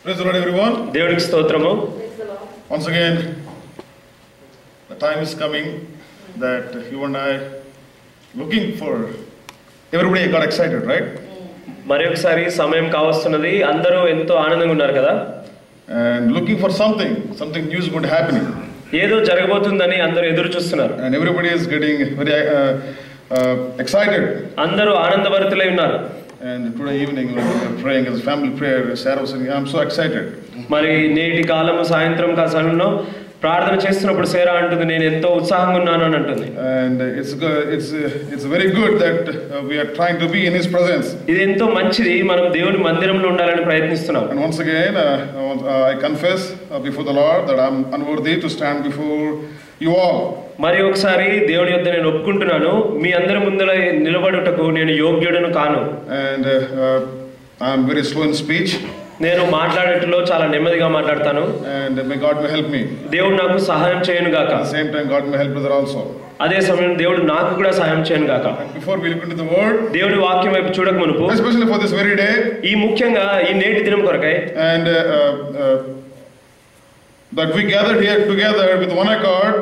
Praise the Lord, everyone. దేవునికి స్తోత్రము. Once again, the time is coming that you and I looking for. Everybody got excited, right? మరొకసారి సమయం కావస్తున్నది. అందరూ ఎంతో ఆనందంగా ఉన్నారు కదా. And looking for something new is going to happen. ఏదో జరగబోతుందని అందరూ ఎదురు చూస్తున్నారు. And everybody is getting very excited. అందరూ ఆనందభరితులై ఉన్నారు. And today evening when we were praying as a family prayer, Sarah was saying, "I'm so excited." మరి నేటి కాలము సాయంత్రం సమయంలో ప్రార్థన చేస్తున్నప్పుడు సేరా అంటుంది, నేను ఎంతో ఉత్సాహంగా ఉన్నాను అని అంటుంది. And it's very good that we are trying to be in His presence. ఇది ఎంతో మంచిది, మనం దేవుని మందిరంలో ఉండాలని ప్రయత్నిస్తున్నాం. And once again, I confess before the Lord that I'm unworthy to stand before you all. మరి ఒకసారి దేవుని యొద్ద నేను ఒప్పుకుంటున్నాను, మీ అందరి ముందర నిలబడుటకు నేను యోగ్యుడను కాను. And I'm very slow in speech. నేను మాట్లాడేటలో చాలా నెమ్మదిగా మాట్లాడతాను. And may God may help me. దేవుడు నాకు సహాయం చేయను గాక. At the same time, God may help brother also. అదే సమయం దేవుడు నాకు కూడా సహాయం చేయను గాక. Before we look into the word, దేవుడి వాక్యం వైపు చూడక మునుపు, especially for this very day, ఈ ముఖ్యంగా ఈ నేటి దినం కొరకై, and that we gathered here together with one accord,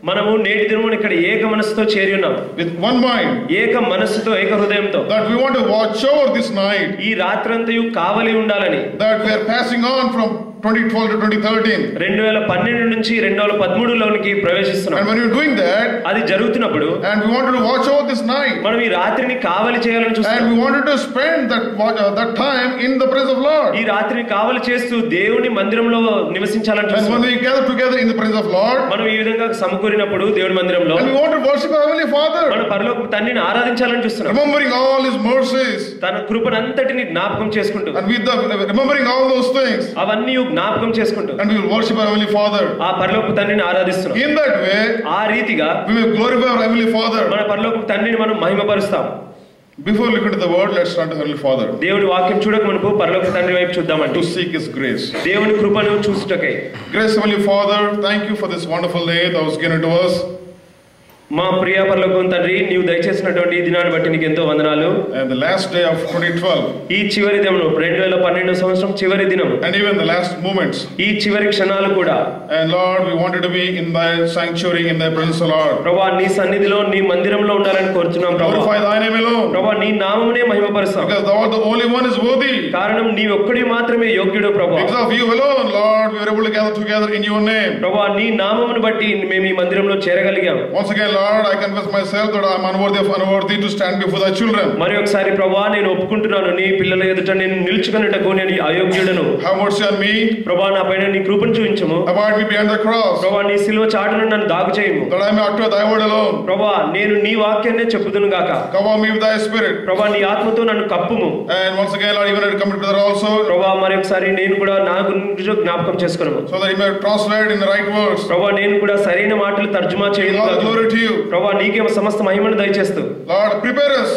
మనము నేటి దినమున ఇక్కడ ఏక మనసుతో చేరి ఉన్నాం. with one mind, ఏక మనసుతో, ఏక హృదయంతో, that we want to watch over this night, ఈ రాత్రంతయు కావలి ఉండాలని, that we are passing on from 2012 to 2013. 2012 నుంచి 2013లోనికి ప్రవేశిస్తున్నాం. And when you're doing that, అది జరుగుతున్నప్పుడు, and we wanted to watch over this night, మనం ఈ రాత్రిని కావలి చేయాలని చూస్తున్నాం. and we wanted to spend that time in the presence of Lord. ఈ రాత్రిని కావలి చేస్తూ దేవుని మందిరంలో నివసించాలని And చూస్తున్నాం. when we gather together in the presence of Lord, మనం ఈ విధంగా సమకూరినప్పుడు దేవుని మందిరంలో, and we want to worship our Heavenly Father, మన పరలోకపు తండ్రిని ఆరాధించాలని చూస్తున్నాం. remembering all His mercies, తన కృపనంతటిని జ్ఞాపకం చేసుకుంటూ, and with remembering all those things, అవన్నీ జ్ఞాపకం చేసుకుంటూ, and we will worship our Heavenly Father. ఆ పరలోకపు తండ్రిని ఆరాధిస్తున్నాం. In that way, ఆ రీతిగా we will glorify our Heavenly Father. మన పరలోకపు తండ్రిని మనం మహిమపరుస్తాం. Before looking to the word, let's turn to Heavenly Father దేవుడి వాక్యం చూడక మునుపు పరలోకపు తండ్రి వైపు చూద్దామండి. to seek His grace. దేవుని కృపను చూసుటకై. Grace, Heavenly Father, thank you for this wonderful day that was given to us. మా ప్రియ పరలోకపు తండ్రి, నీవు దయచేసినటువంటి ఈ దినాన్ని బట్టి నీకు ఎంతో వందనాలు. And the last day of 2012, ఈ చివరి దినము 2012 సంవత్సరం చివరి దినము, and even the last moments, ఈ చివరి క్షణాలు కూడా, and Lord, we wanted to be in Thy sanctuary, in Thy presence, O Lord. ప్రభువా, నీ సన్నిధిలో, నీ మందిరంలో ఉండాలని కోరుతున్నాం ప్రభువా. Glorify Thy name alone, ప్రభువా, నీ నామమునే మహిమపరుస్తాం. because Thou art the only one is worthy. కారణం నీ ఒక్కడి మాత్రమే యోగ్యుడు ప్రభువా. Because of You alone, Lord, we were able to gather together in Your name. ప్రభువా, నీ నామమును బట్టి మేము ఈ మందిరంలో చేరగలిగాం. Once again, Lord, I confess myself that I am unworthy to stand before Thy children. మరి ఒకసారి ప్రభువా, నేను ఒప్పుకుంటున్నాను, నీ పిల్లల ఎదుట నేను నిలుచుకొనుటకు నేను అయోగ్యుడను. Have mercy on me. ప్రభువా, నా పైన నీ కృపను చూపించుము. Abide me behind the cross, ప్రభువా, నీ సిలువ చాటున నన్ను దాగు చేయుము. that I may utter Thy word alone. ప్రభువా, నేను నీ వాక్యాన్నే చెప్పుదును గాక. Cover me with Thy Spirit. ప్రభువా, నీ ఆత్మతో నన్ను కప్పుము. And once again, Lord, even I come to that also, ప్రభువా, మరి ఒకసారి నేను కూడా నా గురించి జ్ఞాపకం చేసుకున్నాము. so that He may translate in the right words. ప్రభువా, నేను కూడా సరైన మాటలు తర్జుమా చేయను. All glory to You. ప్రభువా, నీకే సమస్త మహిమను దయచేస్తూ, Lord, prepare us,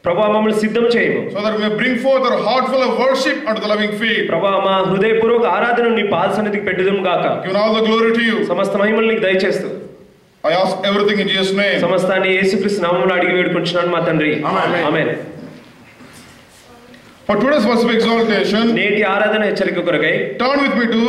ప్రభువా, మమ్మల్ని సిద్ధం చేయము. so that we may bring forth our heart full of worship unto the loving feet. ప్రభువా, మా హృదయపూర్వక ఆరాధనను నీ పాద సన్నిధికి పెట్టుదుము గాక. Give all the glory to You. సమస్త మహిమను నీకు దయచేస్తూ, I ask everything in Jesus' name. సమస్తాన్ని యేసుక్రీస్తు నామములో అడిగి వేడుకుంటున్నాను మా తండ్రి. ఆమేన్. For today's worship exaltation, నేటి ఆరాధన హెచ్చరిక కొరకై turn with me to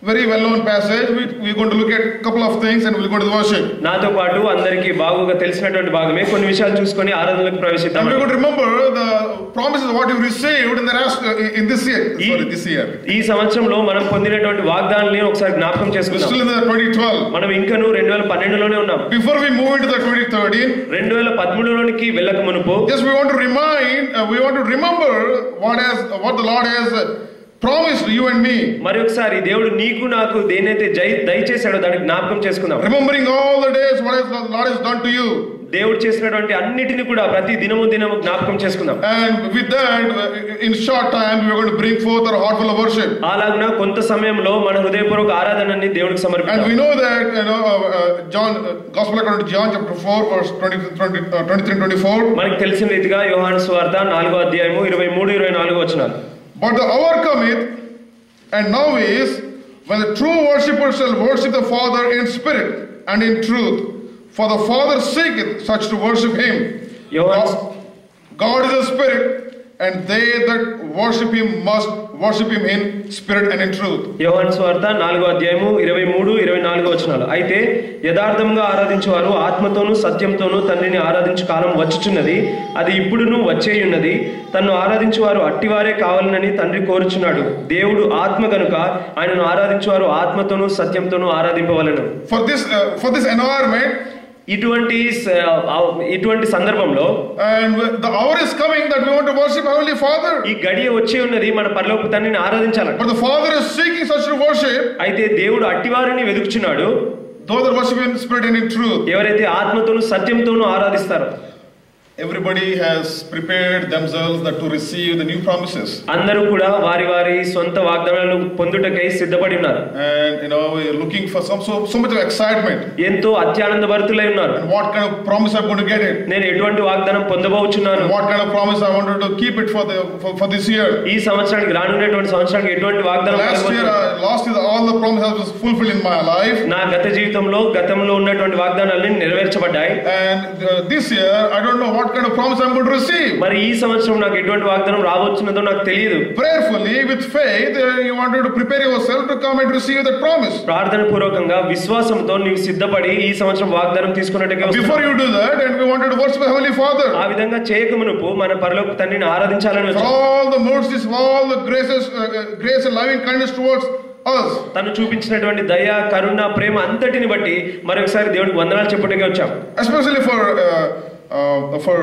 very well-known passage. We're going to look at a couple of things and we'll go to the worship. నాతో పాటు అందరికీ బాగుగా తెలిసినటువంటి భాగమే, కొన్ని విషయాలు చూసుకొని ఆరాధనలోకి ప్రవేశిద్దాం. And we're going to remember the promises what you received in this year. ఈ సంవత్సరంలో మనం పొందినటువంటి వాగ్దానాన్ని ఒకసారి జ్ఞాపకం We're చేసుకుందాం. still in the 2012. మనం ఇంకను 2012లోనే ఉన్నాం. Before we move into the 2013, 2013లోనికి వెళ్ళక మునుపు, just we want to remember what the Lord has promised you and me. మరి ఒకసారి దేవుడు నీకు నాకు దేనైతే దయచేశాడో దాన్ని జ్ఞాపకం చేసుకుందాం. Remembering all the days what the Lord has done to you. దేవుడు చేసినటువంటి అన్నిటిని కూడా ప్రతి దినము జ్ఞాపకం చేసుకుందాం. And with that, in short time, we are going to bring forth our heart full of worship. అలాగున కొంత సమయంలో మన హృదయపూర్వక ఆరాధనని దేవునికి సమర్పిద్దాం. And we know that Gospel according to John chapter 4 verse 23-24. మనకు తెలిసిన రీతిగా యోహాను సువార్త 4వ అధ్యాయము 23-24 వచనాలు. But the hour cometh, and now is, when the true worshippers shall worship the Father in spirit and in truth. For the Father seeketh such to worship Him. God is a spirit, and they that worship him must worship him in spirit and in truth. యోహాను సువార్త 4వ అధ్యాయము 23, 24 వచనాలు. అయితే యథార్థంగా ఆరాధించువారు ఆత్మతోనూ సత్యంతోనూ తండ్రిని ఆరాధించు కాలం వచ్చుచున్నది, అది ఇప్పుడును వచ్చేయున్నది. తన్ను ఆరాధించువారు అట్టివారే కావాలనని తండ్రి కోరుచున్నాడు. దేవుడు ఆత్మ గనుక ఆయనను ఆరాధించువారు ఆత్మతోనూ సత్యంతోనూ ఆరాధింపవలెను. For this environment, ఇటువంటి సందర్భంలో, and the hour is coming that we want to worship Heavenly Father. ఈ గడియ వచ్చి ఉన్నది మన పరలోకపు తండ్రిని ఆరాధించాలని. But the Father is seeking such to worship. అయితే దేవుడు అట్టివారిని వెదుకుచున్నాడు. Those that worship in spirit and in truth. ఎవరైతే ఆత్మతోనూ సత్యంతోనూ ఆరాధిస్తారో. Everybody has prepared themselves that to receive the new promises. అందరూ కూడా వారి వారి సొంత వాగ్దానాలను పొందుటకై సిద్ధపడి ఉన్నారు. And we are looking for so much of excitement. ఎంతో అత్యానంద భరితులై ఉన్నారు. And what kind of promise I'm going to get it? నేను ఎటువంటి వాగ్దానం పొందబోచున్నాను? What kind of promise I wanted to keep it for this year? ఈ సంవత్సరానికి రానున్నటువంటి సంవత్సరానికి ఎటువంటి వాగ్దానం? Last year all the promises was fulfilled in my life. నా గత జీవితంలో గతంలో ఉన్నటువంటి వాగ్దానాలన్నీ నెరవేర్చబడ్డాయి. And this year I don't know what kind of promise I'm going to receive. మరి ఈ సంవత్సరం నాకు ఎటువంటి వాగ్దానం రావచ్చునదో నాకు తెలియదు. Prayerfully with faith you wanted to prepare yourself to come and receive that promise. ప్రార్థన పూర్వకంగా విశ్వాసంతో నీవు సిద్ధపడి ఈ సంవత్సరం వాగ్దానం తీసుకున్నట్టుగా. Before you do that, and we wanted to worship Heavenly Father. ఆ విధంగా చేయకమునుపు మన పరలోక తండ్రిని ఆరాధించాలని వచ్చాము. All the mercies, all the graces, grace and loving kindness towards us. తను చూపించినటువంటి దయ, కరుణ, ప్రేమ అంతటిని బట్టి మరొకసారి దేవునికి వందనాలు చెప్పుటకే వచ్చాము. Especially for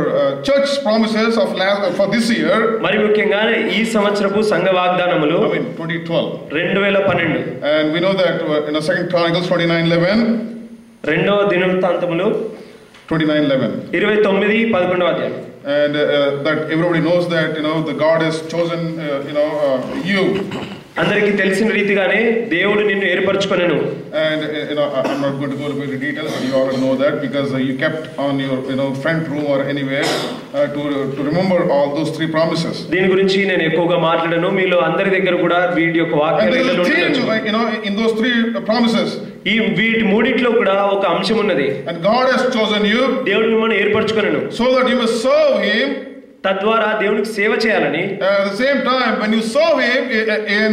church promises of for this year. మరి ముఖ్యంగా ఈ సంవత్సరపు సంఘ వాగ్దానములు 2012. And we know that in 2 Chronicles 29:11. రెండవ దినవృత్తాంతములు 29:11. 29:11 అధ్యాయం. And that everybody knows that the God has chosen you. అందరికీ తెలిసిన రీతిగానే దేవుడు నిన్ను ఏర్పరచుకొనెను. And I'm not going to go into details, but you already know that because you kept on your front room or anywhere to remember all those three promises. దీని గురించి నేను ఎక్కువగా మాట్లాడను. మీలో అందరి దగ్గర కూడా వీటి యొక్క వాక్యాలు in those three promises. ఈ వీటి మూడిట్లో కూడా ఒక అంశం ఉన్నది. And God has chosen you. దేవుడు మిమ్మల్ని ఏర్పరచుకొనెను. So that you must serve him. తద్వారా దేవునికి సేవ చేయాలని. At the same time, when you serve him in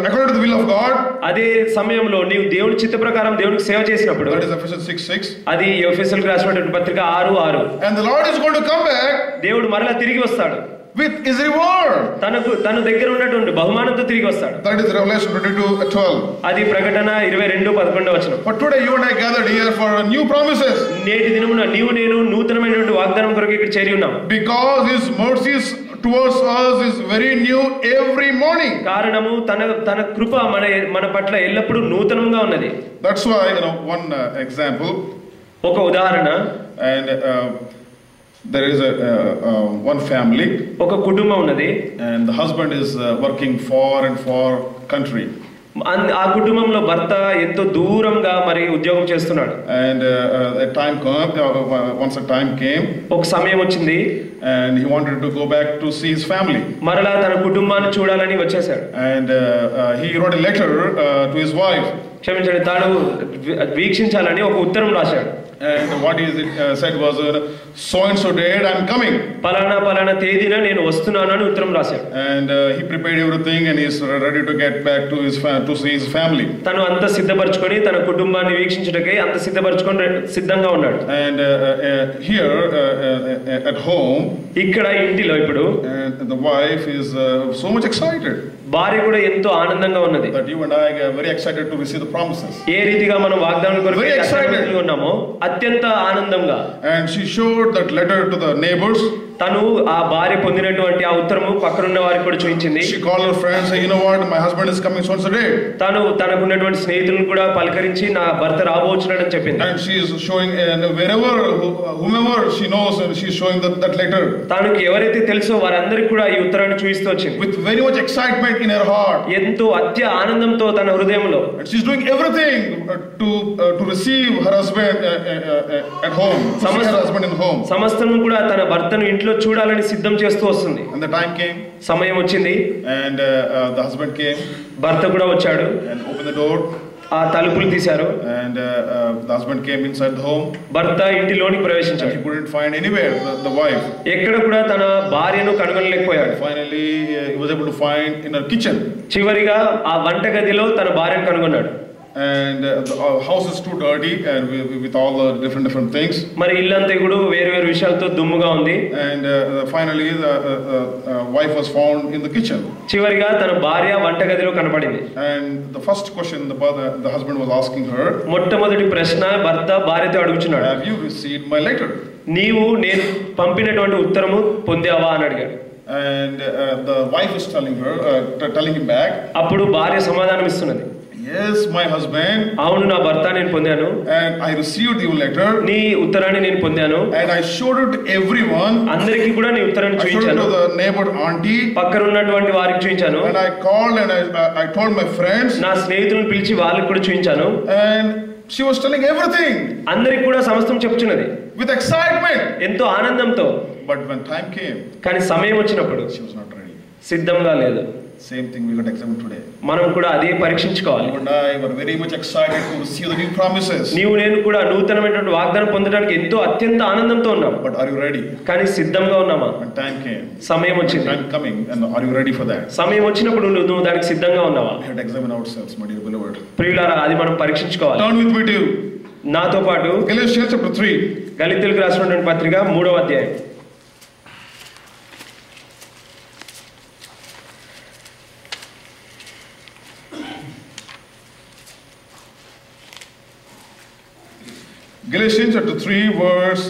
according to the will of God, అదే సమయంలో నీవు దేవుని చిత్త ప్రకారం దేవునికి సేవ చేసినప్పుడు, that is Ephesians 6:6, అది ఎఫెసీయులకు రాసినటువంటి పత్రిక 6:6, and the Lord is going to come back, దేవుడు మరలా తిరిగి వస్తాడు with his reward, తన దగ్గర ఉన్నటువంటి బహుమానంతో తిరిగి వస్తాడు. That is Revelation 22:12. అది ప్రకటన 22:11 వచనం. But today you and I gathered here for new promises. నేటి దినమున నీవు నేను నూతనమైనటువంటి వాగ్దానం కొరకు ఇక్కడ చేరి ఉన్నాం. Because his mercies towards us is very new every morning. కారణము తన కృప మన పట్ల ఎల్లప్పుడూ నూతనంగా ఉన్నది. That's why one example, ఒక ఉదాహరణ, and there is one family, ఒక కుటుంబం ఉన్నది, and the husband is working far and far country. ఆ కుటుంబంలో భర్త ఎంతో దూరంగా మరి ఉద్యోగం చేస్తున్నాడు. And once a time came, ఒక సమయం వచ్చింది, and he wanted to go back to see his family. మరలా తన కుటుంబాన్ని చూడాలని వచ్చేసాడు. And he wrote a letter to his wife. క్షమించండి, తాను వీక్షించాలని ఒక ఉత్తరం రాశాడు. And what he said was, so and so date I'm coming. పలానా తేదీన నేను వస్తున్నాను అని ఉత్తరం రాశాడు. And he prepared everything and he's ready to get back to see his family. తను అంత సిద్ధపరచుకొని తన కుటుంబాన్ని వీక్షించడానికి అంత సిద్ధపరచుకొని సిద్ధంగా ఉన్నాడు. And here at home, ఇక్కడ ఇంటిలో ఇప్పుడు, and the wife is so much excited. భార్య కూడా ఎంతో ఆనందంగా ఉన్నది. That you and I are very excited to receive the promises. ఏ రీతిగా మనం వాగ్దానం కొరకు ఉన్నామో అత్యంత ఆనందంగా. And she showed that letter to the neighbors. తను ఆ భార్య పొందినటువంటి ఆ ఉత్తరము పక్కనున్న వారికి కూడా చూపించింది. She called her friends, say, you know what, my husband is coming so and so day. తను తనకున్నటువంటి స్నేహితులను కూడా పలకరించి నా భర్త రాబోచున్నాడని చెప్పింది. And she is showing whomever she knows, and she is showing that letter. తనకి ఎవరైతే తెలుసో వారందరికీ కూడా ఈ ఉత్తరాన్ని చూపిస్తూ వచ్చింది. With very much excitement in her heart. ఎంతో అత్య ఆనందంతో తన హృదయంలో. And she is doing everything to receive her husband at home. Her husband in home. సమస్తము కూడా తన భర్తను ఇంట్లో చూడాలని సిద్ధం చేస్తూ వస్తుంది. And the time came. సమయం వచ్చింది. And the husband came. భర్త కూడా వచ్చాడు. And opened the door. ఆ తలుపులు తీశారు. And the husband came inside the home. భర్త ఇంటిలోనికి And ప్రవేశించాడు. he couldn't find anywhere the wife. ఎక్కడ కూడా తన భార్యను కనుగొనలేకపోయాడు. Finally, he was able to find in her kitchen. చివరిగా ఆ వంటగదిలో తన భార్యను కనుగొన్నాడు. And the house is too dirty and with all the different things. మరి ఇల్లంతా కూడా వేరు వేరు విషయాలతో దుమ్ముగా ఉంది. And finally, the wife was found in the kitchen. చివరిగా తన భార్య వంటగదిలో కనపడింది. And the first question the husband was asking her, మొట్టమొదటి ప్రశ్న భర్త భార్యతో అడుగుచున్నాడు. have you received my letter? నీవు నేను పంపినటువంటి ఉత్తరము పొందావా అని అడిగాడు. And the wife is telling him back, అప్పుడు భార్య సమాధానం ఇస్తున్నది. yes, my husband. అవును నా భర్త నేను పొందాను. And I received your letter. నీ ఉత్తరాన్ని నేను పొందాను. And I showed it to everyone. అందరికీ కూడా నీ ఉత్తరాన్ని I showed it చూపించాను. to the neighbor auntie. పక్కన ఉన్నటువంటి వారికి చూపించాను. And I called and I told my friends. నా స్నేహితులను పిలిచి వాళ్ళకి కూడా చూపించాను. And she was telling everything. అందరికి కూడా సమస్తం చెప్తున్నది With excitement. ఎంతో ఆనందంతో. But when time came, కానీ సమయం వచ్చినప్పుడు she was not ready. సిద్ధంగా లేదు. Same thing we got examined today. మనం కూడా అదే పరీక్షించుకోవాలి. You and I were very much excited to receive the new promises. నీవు నేను కూడా నూతనమైనటువంటి వాగ్దానం పొందడానికి ఎంతో అత్యంత ఆనందంతో ఉన్నాం. But are you ready? కానీ సిద్ధంగా ఉన్నామా? When time came, సమయం వచ్చింది. time coming, and are you ready for that? సమయం వచ్చినప్పుడు నువ్వు దానికి సిద్ధంగా ఉన్నావా? We had to examine ourselves, my dear beloved. ప్రియులారా, అది మనం పరీక్షించుకోవాలి. Turn with me to నాతో పాటు Galatians chapter 3. గళితీయులకు రాసినటువంటి పత్రిక 3వ అధ్యాయం. Galatians chapter 3 verse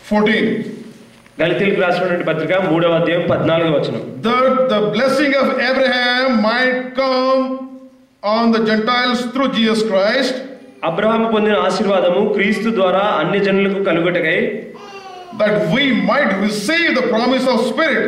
14. గళితీయులకు రాసినటువంటి పత్రిక 3వ అధ్యాయం 14వ వచనం. That the blessing of Abraham might come on the Gentiles through Jesus Christ. Abraham పొందిన ఆశీర్వాదము క్రీస్తు ద్వారా అన్ని జనులకు కలుగుటకై, that we might receive the promise of Spirit.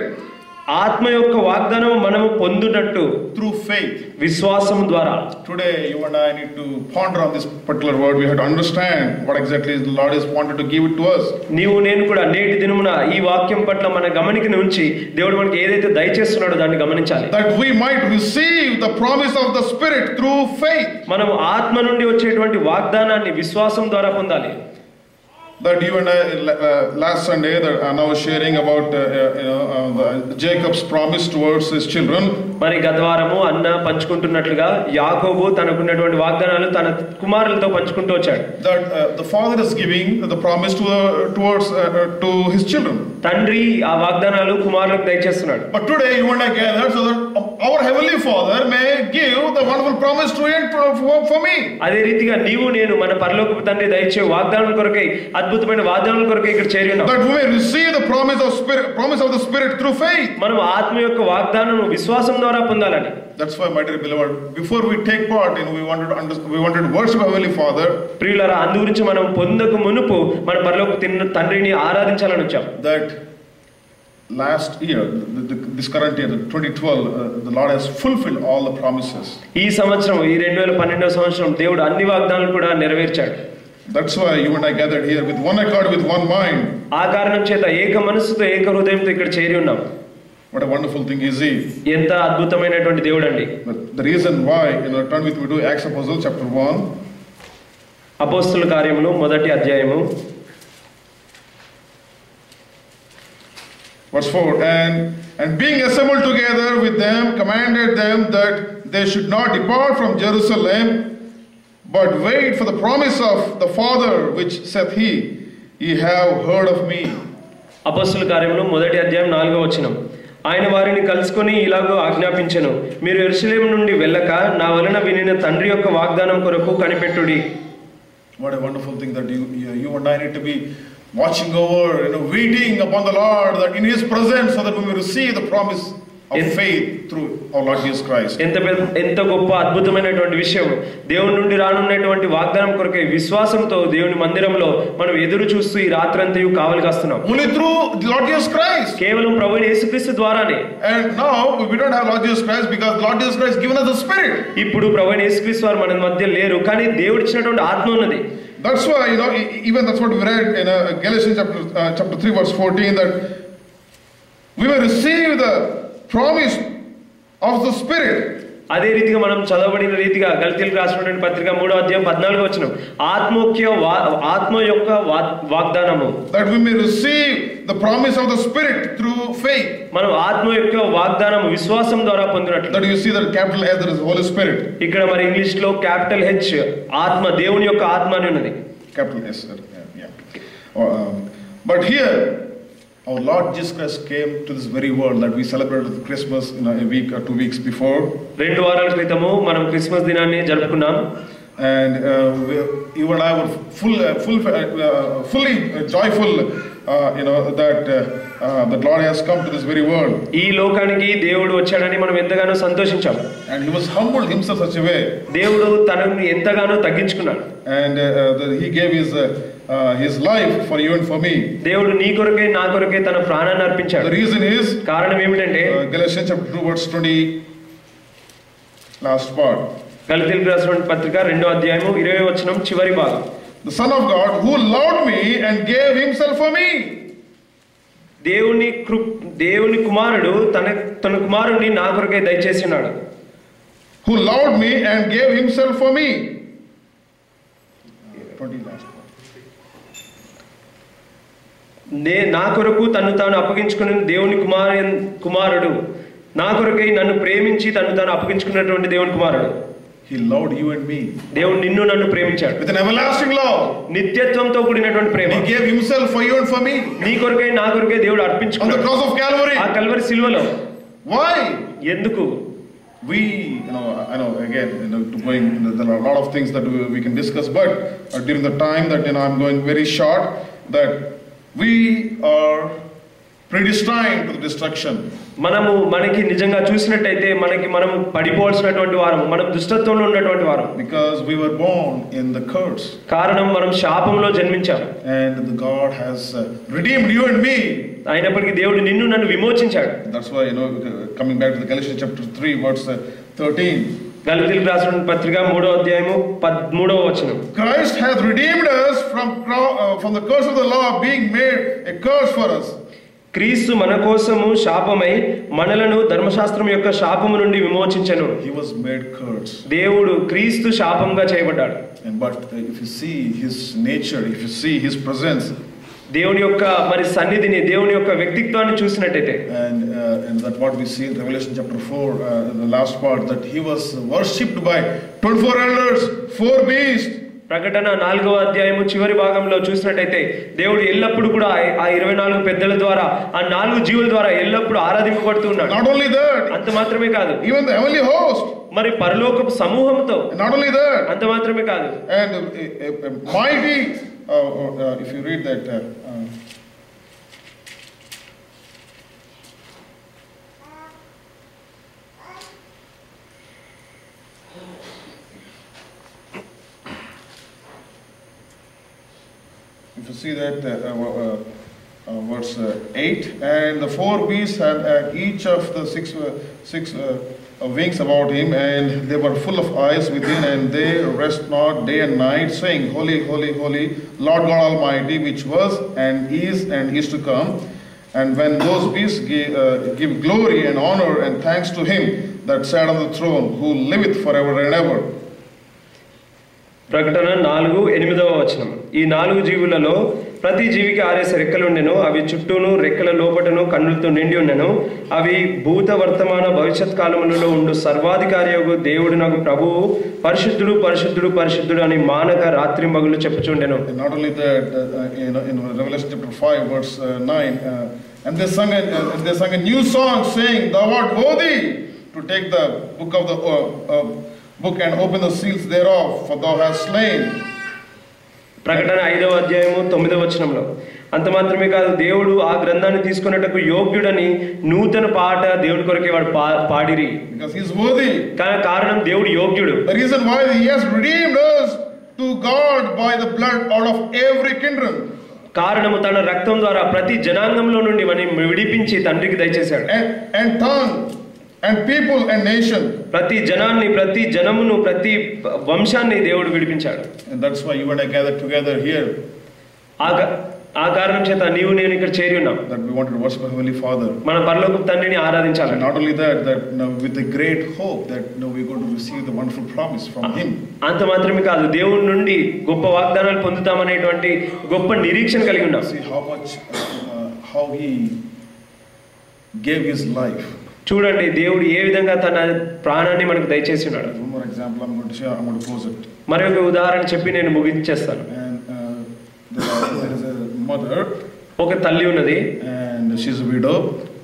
ఆత్మ యొక్క వాగ్దానం మనము పొందునట్టు through faith. విశ్వాసం ద్వారా. Today you and I need to ponder on this particular word. We have to understand what exactly the Lord is wanted to give it to us. నీవు నేను కూడా నేటి దినమున ఈ వాక్యం పట్ల మన గమనికను ఉంచి దేవుడు మనకి ఏదైతే దయచేస్తున్నాడో దాన్ని గమనించాలి. That we might receive the promise of the Spirit through faith. మనం ఆత్మ నుండి వచ్చేటువంటి వాగ్దానాన్ని విశ్వాసం ద్వారా పొందాలి. That you and I last Sunday that Anna was sharing about Jacob's promise towards his children. మరి గత వారము అన్న పంచుకుంటున్నట్లుగా యాకోబు తనకున్నటువంటి వాగ్దానాలు తన కుమారులతో పంచుకుంటూ వచ్చాడు. That the father is giving the promise to his children. తండ్రి ఆ వాగ్దానాలు కుమారులకు దయచేస్తున్నాడు. But today you and I gather so that our heavenly Father may give the wonderful promise to it for me. అదే రీతిగా నీవు నేను మన పరలోకపు తండ్రి దయచే వాగ్దానం కొరకై అద్భుతమైన వాగ్దానాల కొరకై ఇక్కడ చేరి ఉన్నాం. That we may receive the promise of the Spirit through faith. మనం ఆత్మ యొక్క వాగ్దానం విశ్వాసం ద్వారా పొందాలని. That's why, my dear beloved, before we take part in, we wanted to worship our heavenly Father. ప్రియులారా, అందు గురించి మనం పొందక మునుపు మన పరలోకపు తండ్రిని ఆరాధించాలని వచ్చాం. That last year, this current year, 2012, the Lord has fulfilled all the promises. ఈ సంవత్సరం, ఈ 2012వ సంవత్సరం దేవుడు అన్ని వాగ్దానాలు కూడా నెరవేర్చాడు. That's why you and I gathered here with one accord, with one mind. ఆ కారణం చేత ఏక మనస్సుతో ఏక హృదయంతో ఇక్కడ చేరి ఉన్నాం. What a wonderful thing is He. ఎంత అద్భుతమైనటువంటి దేవుడు అండి. The reason why, turn with me to Acts Apostles chapter 1. అపోస్తలుల కార్యములు 1వ అధ్యాయము verse 4. And being assembled together with them, commanded them that they should not depart from Jerusalem, but wait for the promise of the Father, which saith he, ye have heard of me. అపోస్తలుల కార్యములు 1వ అధ్యాయం 4వ వచనం. ఆయన వారిని కలుసుకొని ఇలాగో ఆజ్ఞాపించెను, మీరు యెరూషలేము నుండి వెళ్ళక నా వలన వినిన తండ్రి యొక్క వాగ్దానం కొరకు కనిపెట్టుడి. What a wonderful thing that you and I need to be watching over, waiting upon the Lord, that in His presence, so that we may receive the promise of faith through our Lord Jesus Christ. ఎంత గొప్ప అద్భుతమైనటువంటి విషయం. దేవుని నుండి రానున్నటువంటి వాగ్దానం కొరకై విశ్వాసంతో దేవుని మందిరంలో మనం ఎదురు చూస్తూ ఈ రాత్రంతయు కావలి కాస్తున్నాం. Only through the Lord Jesus Christ. కేవలం ప్రభువైన యేసుక్రీస్తు ద్వారానే. And now we don't have Lord Jesus Christ because Lord Jesus Christ given us the Spirit. ఇప్పుడు ప్రభువైన యేసుక్రీస్తు వారు మన మధ్య లేరు, కానీ దేవుడు ఇచ్చినటువంటి ఆత్మ ఉన్నది. That's why even that's what we read in Galatians chapter 3 verse 14, that we may receive the promise of the Spirit. అదే రీతిగా మనం చదవబడిన రీతిగా గలతీయులకు రాసినటువంటి పత్రిక 3వ అధ్యాయం 14వ వచనం ఆత్మ యొక్క వాగ్దానము. That we may receive the promise of the Spirit through faith. మనం ఆత్మ యొక్క వాగ్దానం విశ్వాసం ద్వారా పొందినట్లు. That you see that capital S, there is Holy Spirit. ఇక్కడ మరి ఇంగ్లీష్ లో క్యాపిటల్ హెచ్ ఆత్మ, దేవుని యొక్క ఆత్మ అని ఉన్నది. Capital S, yeah. But here our Lord Jesus Christ came to this very world that we celebrated Christmas a week or 2 weeks before. 2 వారాల క్రితము మనం క్రిస్మస్ దినాన్ని జరుపుకున్నాం. And you and I were fully joyful, that the Lord has come to this very world. ఈ లోకానికి దేవుడు వచ్చాడని మనం ఎంతగానో సంతోషించాం. And he was humbled himself such a way. దేవుడు తనని ఎంతగానో తగ్గించుకున్నాడు. And he gave his life for you and for me. దేవుడు నీ కొరకే నా కొరకే తన ప్రాణాన్ని అర్పించాడు. The reason is, కారణం ఏమిటంటే Galatians chapter 2 verse 20, last part. గలతీయులకు రాసిన పత్రిక 2వ అధ్యాయము 20వ వచనం చివరి భాగం. The Son of God who loved me and gave himself for me. దేవుని కుమారుడు తన కుమారుడిని నా కొరకే దయచేసినాడు. Who loved me and gave himself for me. 20 last part. నా కొరకు తను తాను అప్పగించుకున్న దేవుని కుమారుడు నా కొరకై నన్ను ప్రేమించి తను తాను అప్పగించుకున్నటువంటి దేవుని కుమారుడు. He loved you and me. దేవుడు నిన్ను నన్ను ప్రేమించాడు. With an everlasting love. నిత్యత్వంతో కూడినటువంటి ప్రేమ. He gave himself for you and for me. నీ కొరకై నా కొరకై దేవుడు అర్పించుకున్నాడు. On the cross of Calvary. ఆ కల్వరి సిలువలో. Why? ఎందుకు? We, I know again, to going, there are a lot of things that we can discuss, but during the time that I'm going very short, that we are predestined to the destruction. మనకి నిజంగా చూసినట్టయితే మనం పడిపోవాల్సినటువంటి వారం, మనం దుష్టత్వంలో ఉన్నటువంటి వారం. Because we were born in the curse. కారణం మనం శాపంలో జన్మించాం. And God has redeemed you and me. అయినప్పటికీ దేవుడు నిన్ను నన్ను విమోచించాడు. That's why, coming back to the Galatians chapter 3 verse 13. గలతీయులకు రాసిన పత్రిక 3వ అధ్యాయము 13వ వచనం. Christ has redeemed us from the curse of the law, being made a curse for us. క్రీస్తు మన కోసము శాపమై మనలను ధర్మశాస్త్రం యొక్క శాపము నుండి విమోచించెను. He was made curse. దేవుడు క్రీస్తు శాపంగా చేయబడ్డాడు. But if you see his nature, if you see his presence, దేవుని యొక్క మరి సన్నిధిని, దేవుని యొక్క వ్యక్తిత్వాన్ని చూసినట్టయితే, and that what we see in Revelation chapter 4, the last part, that he was worshipped by 24 elders, 4 beasts. ప్రకటన 4వ అధ్యాయము చివరి భాగంలో చూసినట్టయితే దేవుడు ఎల్లప్పుడూ కూడా ఆ 24 పెద్దల ద్వారా, ఆ 4 జీవుల ద్వారా ఎల్లప్పుడూ ఆరాధింపబడుతూ ఉన్నాడు. Not only that, అంత మాత్రమే కాదు, even the heavenly host, మరి పరలోకపు సమూహంతో, not only that, అంత మాత్రమే కాదు, and a mighty, if you read that, if you see that verse 8, and the 4 beasts had each of the six wings about him, and they were full of eyes within, and they rest not day and night, saying, Holy, holy, holy, Lord God Almighty, which was and is to come. And when those beasts give glory and honor and thanks to him that sat on the throne, who liveth forever and ever. ప్రకటన 4:8వ వచనం. ఈ 4 జీవులలో ప్రతి జీవికి 6 రెక్కలుండెను. అవి చుట్టూను రెక్కల లోపటను కన్నులతో నిండి ఉండెను. అవి భూత వర్తమాన భవిష్యత్ కాలములలో ఉండు సర్వాధికారియగు దేవుడు నాకు ప్రభువు పరిశుద్ధుడు పరిశుద్ధుడు పరిశుద్ధుడు అని మానక రాత్రింబగలు చెప్పుచుండెను. Not only that, in Revelation chapter 5 verse 9, and they sung a new song, saying, Thou art worthy to take the book and open the seals thereof, for thou hast slain. ప్రకటన 5వ అధ్యాయము 9వ వచనంలో, అంత మాత్రమే కాదు, దేవుడు ఆ గ్రంథాన్ని తీసుకున్నటకు యోగ్యుడని నూతన పాట దేవుడి కొరకే వాడు పాడిరి. Because he is worthy. కారణం దేవుడు యోగ్యుడు. The reason why he has redeemed us to God by the blood out of every kindred. కారణము తన రక్తం ద్వారా ప్రతి జనాంగంలో నుండి మనం విడిపించి తండ్రికి దయచేశాడు. And tongue and people and nation. ప్రతి జనాన్ని, ప్రతి జనమును, ప్రతి వంశాన్ని దేవుడు విడిపించాడు. And that's why you and I gather together here. ఆ కారణం చేత నీవు నేను ఇక్కడ చేరి ఉన్నాం. That we wanted to worship our Heavenly Father. మన పరలోకపు తండ్రిని ఆరాధించాలి. And not only that with a great hope that we're going to receive the wonderful promise from Him. అంత మాత్రమే కాదు, దేవుడి నుండి గొప్ప వాగ్దానాలు పొందుతామనేటువంటి గొప్ప నిరీక్షణ కలిగి ఉన్నాం. See how He gave His life. చూడండి దేవుడు ఏ విధంగా తన ప్రాణాన్ని మనకు దయచేసి ఉన్నాడు. One more example I'm going to share. I'm going to close it. మరి ఒక ఉదాహరణ చెప్పి నేను ముగించేస్తాను. There is a mother. ఒక తల్లి ఉన్నది. And she's a widow.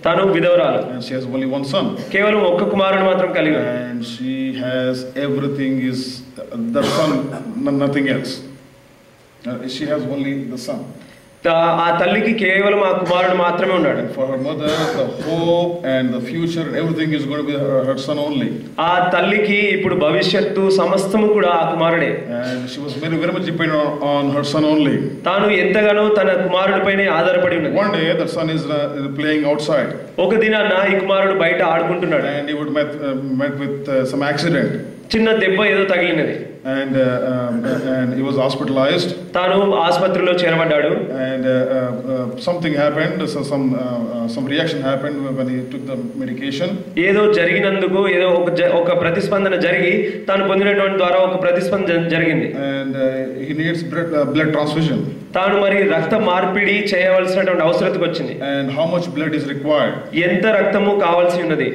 తాను విధవరాలు. And she has only one son. కేవలం ఒక్క కుమారుడు మాత్రం కలిగి ఉంది. And she has everything is the son, nothing else. She has only the son. ఆ తల్లికి కేవలం ఆ కుమారుడు మాత్రమే ఉన్నాడు. For her mother, the hope and the future, everything is going to be her son only. ఆ తల్లికి ఇప్పుడు భవిష్యత్తు సమస్తము కూడా ఆ కుమారుడే. And she was very much dependent on her son only. తాను ఎంతగానో తన కుమారుడిపైనే ఆధారపడి ఉన్నది. One day the son is playing outside. ఒక దినాన ఈ కుమారుడు బయట ఆడుకుంటున్నాడు. And he would met with some accident. చిన్న దెబ్బ ఏదో తగిలినది. And he was hospitalized. తాను ఆసుపత్రిలో చేరబడ్డాడు. And something happened. So some reaction happened when he took the medication. ఏదో జరిగినందుకు ఏదో ఒక ప్రతిస్పందన జరిగి తాను పొందినటువంటి ద్వారా ఒక ప్రతిస్పందన జరిగింది. And he needs blood transfusion. తాను మరి రక్త మార్పిడి చేయవలసినటువంటి అవసరతకు వచ్చింది. And how much blood is required? ఎంత రక్తము కావాల్సి ఉన్నది.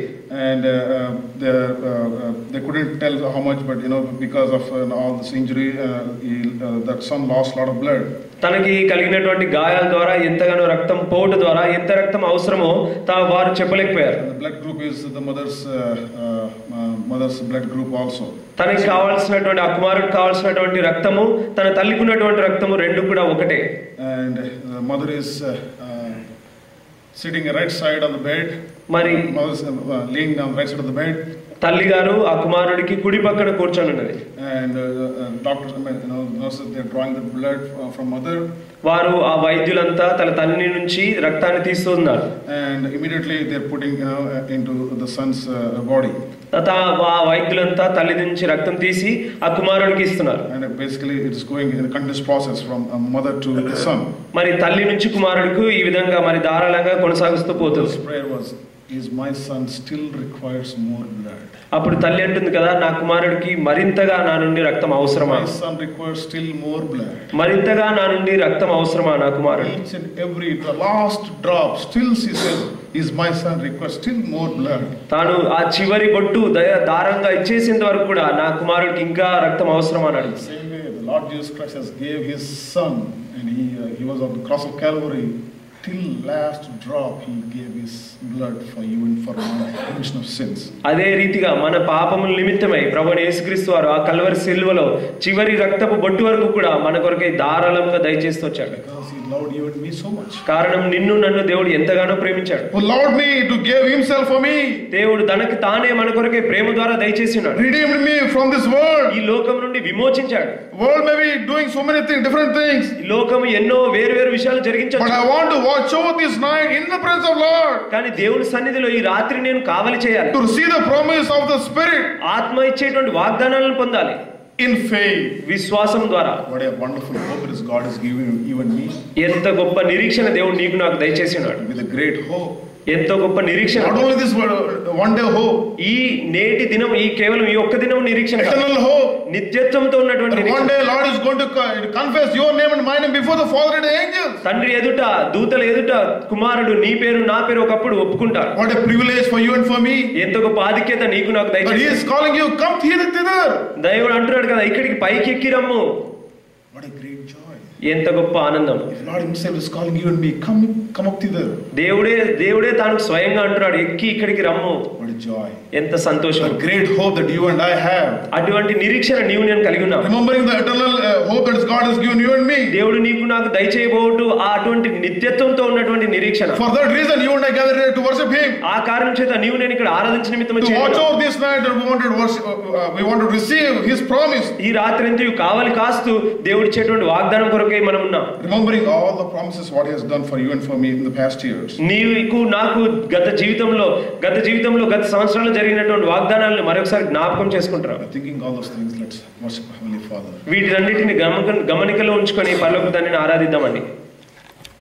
And they couldn't tell how much, but because of all this injury, that son lost a lot of blood. తనకి కలిగినటువంటి గాయాల ద్వారా ఎంతగానో రక్తం పోటు ద్వారా ఎంత రక్తం అవసరమో వారు చెప్పలేకపోయారు. The blood group is the mother's blood group also. తనకి కావాల్సినటువంటి ఆ కుమారుడికి కావాల్సినటువంటి రక్తము తన తల్లికి ఉన్నటువంటి రక్తము రెండు కూడా ఒకటే. And the mother is sitting right side on the bed. మరి mother laying down right side of the bed. తల్లి గారు ఆ కుమారుడికి కుడి పక్కన కూర్చొని ఉన్నది. And doctors, nurses, they're drawing the blood from mother. వారు ఆ వైద్యులంతా తన తల్లి నుంచి రక్తాన్ని తీస్తున్నారు. And immediately they're putting into the son's body. ఆ వైద్యులంతా తల్లి నుంచి రక్తం తీసి ఆ కుమారుడికి ఇస్తున్నారు. And basically it is going in a continuous process from mother to the son. మరి తల్లి నుంచి కుమారుడికి ఈ విధంగా మరి ధారాళంగా కొనసాగుతూ పోతుంది. His prayer was, is my son still requires more blood. అప్పుడు తల్లి అంటుంది కదా, నా కుమారుడికి మరింతగా నా నుండి రక్తం అవసరమా? My son requires still more blood. మరింతగా నా నుండి రక్తం అవసరమా నా కుమారుడు? Each and every the last drop still she says, is my son requires still more blood. తాను ఆ చివరి బొట్టు దారంగా ఇచ్చేసేంత వరకు కూడా నా కుమారుడికి ఇంకా రక్తం అవసరమా అని అడిగింది. Same way the Lord Jesus Christ has gave his son, and he was on the cross of Calvary. Till last drop he gave his blood for you and for my remission of sins. అదే రీతిగా మన పాపముల నిమిత్తమై ప్రభువైన యేసుక్రీస్తు వారు ఆ Calvary సిలువలో చివరి రక్తపు బొట్టు వరకు కూడా మన కొరకై ధారాళంగా దయచేస్తూ వచ్చాడు. Because he loved you and me so much. కారణం నిన్ను నన్ను దేవుడు ఎంతగానో ప్రేమించాడు. Who loved me to give himself for me. దేవుడు తనకి తానే మన కొరకై ప్రేమ ద్వారా దయచేసి ఉన్నాడు. Redeemed me from this world. ఈ లోకం నుండి విమోచించాడు. World may be doing so many things, different things. ఈ లోకం ఎన్నో వేరు విషయాలు జరిగించవచ్చు. But I want to watch over this night in the presence of Lord. కానీ దేవుని సన్నిధిలో ఈ రాత్రి నేను కావలి చేయాలి. To receive the promise of the Spirit. ఆత్మ ఇచ్చేటువంటి వాగ్దానాలను పొందాలి. In faith. విశ్వాసం ద్వారా. What a wonderful hope it is God is giving you and me. ఎంత గొప్ప నిరీక్షణ దేవుడు నీకు నాకు దయచేసి ఉన్నాడు. With a great hope. ఎంతో గొప్ప నిరీక్షణ. Not only this one day hope. ఈ నేటి దినం ఈ కేవలం ఈ ఒక్క దినం నిరీక్షణ. Eternal hope. నిత్యత్వంతో ఉన్నటువంటి నిరీక్షణ. One day Lord is going to confess your name and my name before the Father and the angels. తండ్రి ఎదుట దూతల ఎదుట కుమారుడు నీ పేరు నా పేరు ఒకప్పుడు ఒప్పుకుంటారు. What a privilege for you and for me. ఎంత గొప్ప ఆధిక్యత నీకు నాకు దయచేసి. But he is calling you, come hither. దేవుడు అంటున్నాడు కదా, ఇక్కడికి పైకి ఎక్కి రమ్ము. What a great joy. ఎంత గొప్ప ఆనందం. If Lord himself is calling you and me, come up thither. దేవుడే తాను స్వయంగా అంటున్నాడు, ఎక్కి ఇక్కడికి రమ్ము. What a joy. ఎంత సంతోషం. A great hope that you and I have. అటువంటి నిరీక్షణ నీవు నేను కలిగి ఉన్నావు. Remembering the eternal hope that God has given you and me. దేవుడు నీకు నాకు దయచేయబోటు అటువంటి నిత్యత్వంతో ఉన్నటువంటి నిరీక్షణ. For that reason you and I gathered here to worship him. ఆ కారణం చేత నీవు నేను ఇక్కడ ఆరాధించిన నిమిత్తం to watch over this night and we want to receive his promise. ఈ రాత్రి అంతయు కావాలి కాస్తూ దేవుడి ఇచ్చేటువంటి వాగ్దానం కొరకై మనం ఉన్నాం. Remembering all the promises what he has done for you and for me in the past years. నీకు నాకు గత జీవితంలో గత సంవత్సరాల్లో జరిగినటువంటి వాగ్దానాలను మరొకసారి జ్ఞాపకం చేసుకుంటున్నాం. Thinking all those things, let's worship Heavenly Father. వీటినన్నిటిని గమనికలో ఉంచుకొని పరలోక తండ్రిని ఆరాధిద్దామండి.